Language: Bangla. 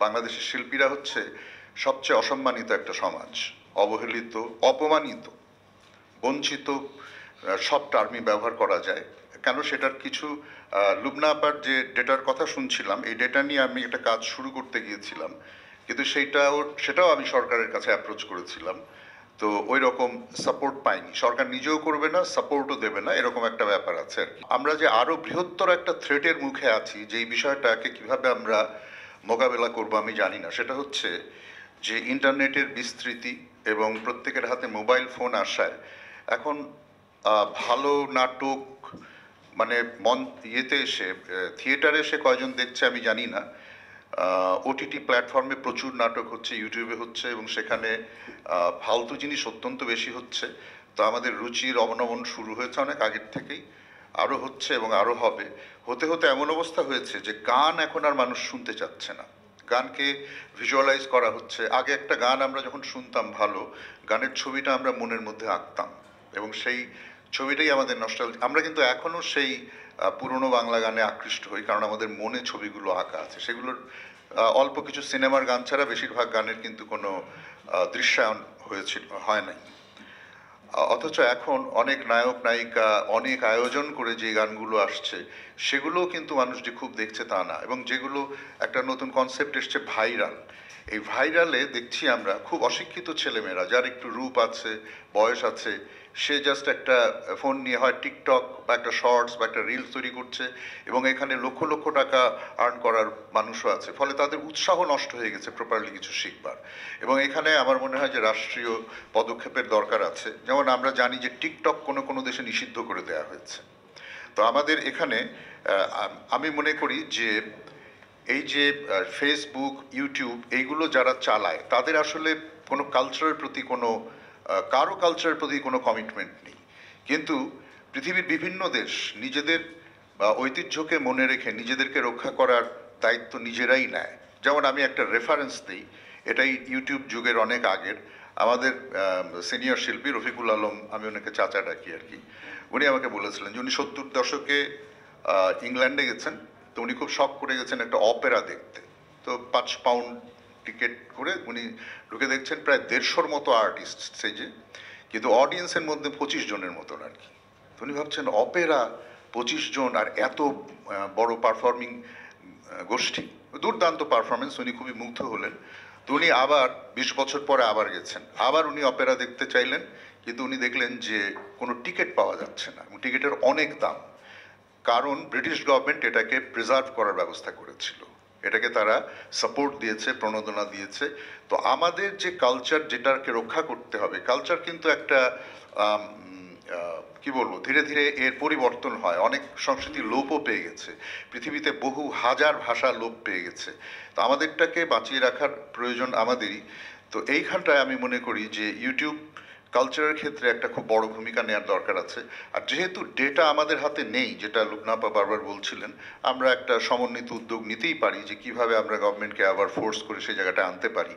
বাংলাদেশের শিল্পীরা হচ্ছে সবচেয়ে অসম্মানিত একটা সমাজ, অবহেলিত, অপমানিত, বঞ্চিত, সব টার্মই ব্যবহার করা যায়। কেন সেটার কিছু লুবনা আপার যে ডেটার কথা শুনছিলাম, এই ডেটা নিয়ে আমি একটা কাজ শুরু করতে গিয়েছিলাম, কিন্তু সেটাও আমি সরকারের কাছে অ্যাপ্রোচ করেছিলাম। তো ওই রকম সাপোর্ট পাইনি, সরকার নিজেও করবে না, সাপোর্টও দেবে না, এরকম একটা ব্যাপার আছে আর কি। আমরা যে আরো বৃহত্তর একটা থ্রেটের মুখে আছি, যেই বিষয়টাকে কিভাবে আমরা মোকাবেলা করব আমি জানি না। সেটা হচ্ছে যে ইন্টারনেটের বিস্তৃতি এবং প্রত্যেকের হাতে মোবাইল ফোন আসায় এখন ভালো নাটক মানে ইয়েতে এসে থিয়েটারে এসে কয়জন দেখছে আমি জানি না। ওটিটি প্ল্যাটফর্মে প্রচুর নাটক হচ্ছে, ইউটিউবে হচ্ছে, এবং সেখানে ফালতু জিনিস অত্যন্ত বেশি হচ্ছে। তো আমাদের রুচির অবনমন শুরু হয়েছে অনেক আগের থেকেই, আরও হচ্ছে এবং আরও হবে। হতে হতে এমন অবস্থা হয়েছে যে গান এখন আর মানুষ শুনতে চাচ্ছে না, গানকে ভিজুয়ালাইজ করা হচ্ছে। আগে একটা গান আমরা যখন শুনতাম ভালো, গানের ছবিটা আমরা মনের মধ্যে আঁকতাম এবং সেই ছবিটাই আমাদের নস্টালজিয়া। আমরা কিন্তু এখনও সেই পুরনো বাংলা গানে আকৃষ্ট হই, কারণ আমাদের মনে ছবিগুলো আঁকা আছে। সেগুলোর অল্প কিছু সিনেমার গান ছাড়া বেশিরভাগ গানের কিন্তু কোনো দৃশ্যায়ন হয় নাই। অথচ এখন অনেক নায়ক নায়িকা অনেক আয়োজন করে যে গানগুলো আসছে, সেগুলোও কিন্তু মানুষ যে খুব দেখছে তা না। এবং যেগুলো একটা নতুন কনসেপ্ট এসছে ভাইরাল, এই ভাইরালে দেখছি আমরা খুব অশিক্ষিত ছেলেমেয়েরা, যার একটু রূপ আছে, বয়স আছে, সে জাস্ট একটা ফোন নিয়ে হয় টিকটক বা একটা শর্টস বা একটা রিলস তৈরি করছে, এবং এখানে লক্ষ লক্ষ টাকা আর্ন করার মানুষও আছে। ফলে তাদের উৎসাহ নষ্ট হয়ে গেছে প্রপারলি কিছু শিখবার। এবং এখানে আমার মনে হয় যে রাষ্ট্রীয় পদক্ষেপের দরকার আছে। যেমন আমরা জানি যে টিকটক কোনো কোনো দেশে নিষিদ্ধ করে দেওয়া হয়েছে। তো আমাদের এখানে আমি মনে করি যে এই যে ফেসবুক, ইউটিউব এইগুলো যারা চালায়, তাদের আসলে কোনো কালচারের প্রতি কারো কালচারের প্রতি কোনো কমিটমেন্ট নেই। কিন্তু পৃথিবীর বিভিন্ন দেশ নিজেদের ঐতিহ্যকে মনে রেখে নিজেদেরকে রক্ষা করার দায়িত্ব নিজেরাই নেয়। যেমন আমি একটা রেফারেন্স দিই, এটাই ইউটিউব যুগের অনেক আগের। আমাদের সিনিয়র শিল্পী রফিকুল আলম, আমি ওনাকে চাচা ডাকি আর কি, উনি আমাকে বলেছিলেন যে উনি 70 দশকে ইংল্যান্ডে গেছেন। তো উনি খুব শখ করে গেছেন একটা অপেরা দেখতে। তো 5 পাউন্ড টিকিট করে উনি ঢুকে দেখছেন প্রায় 150-র মতো আর্টিস্ট স্টেজে, কিন্তু অডিয়েন্সের মধ্যে 25 জনের মতন আর কি। তো উনি ভাবছেন অপেরা, 25 জন আর এত বড় পারফর্মিং গোষ্ঠী, দুর্দান্ত পারফরমেন্স। উনি খুবই মুগ্ধ হলেন। তো উনি আবার 20 বছর পরে আবার গেছেন, আবার উনি অপেরা দেখতে চাইলেন, কিন্তু উনি দেখলেন যে কোনো টিকিট পাওয়া যাচ্ছে না এবং টিকিটের অনেক দাম। কারণ ব্রিটিশ গভর্নমেন্ট এটাকে প্রিজার্ভ করার ব্যবস্থা করেছিল, এটাকে তারা সাপোর্ট দিয়েছে, প্রণোদনা দিয়েছে। তো আমাদের যে কালচার, যেটাকে রক্ষা করতে হবে, কালচার কিন্তু একটা কি বলবো, ধীরে ধীরে এর পরিবর্তন হয়। অনেক সংস্কৃতি লোপও পেয়ে গেছে, পৃথিবীতে বহু হাজার ভাষা লোপ পেয়ে গেছে। তো আমাদেরটাকে বাঁচিয়ে রাখার প্রয়োজন আমাদেরই। তো এইখানটায় আমি মনে করি যে ইউটিউব কালচারের ক্ষেত্রে একটা খুব বড় ভূমিকা নেওয়ার দরকার আছে। আর যেহেতু ডেটা আমাদের হাতে নেই, যেটা লুবনা আপা বারবার বলছিলেন, আমরা একটা সমন্বিত উদ্যোগ নিতেই পারি যে কিভাবে আমরা গভর্নমেন্টকে আবার ফোর্স করে সেই জায়গাটা আনতে পারি।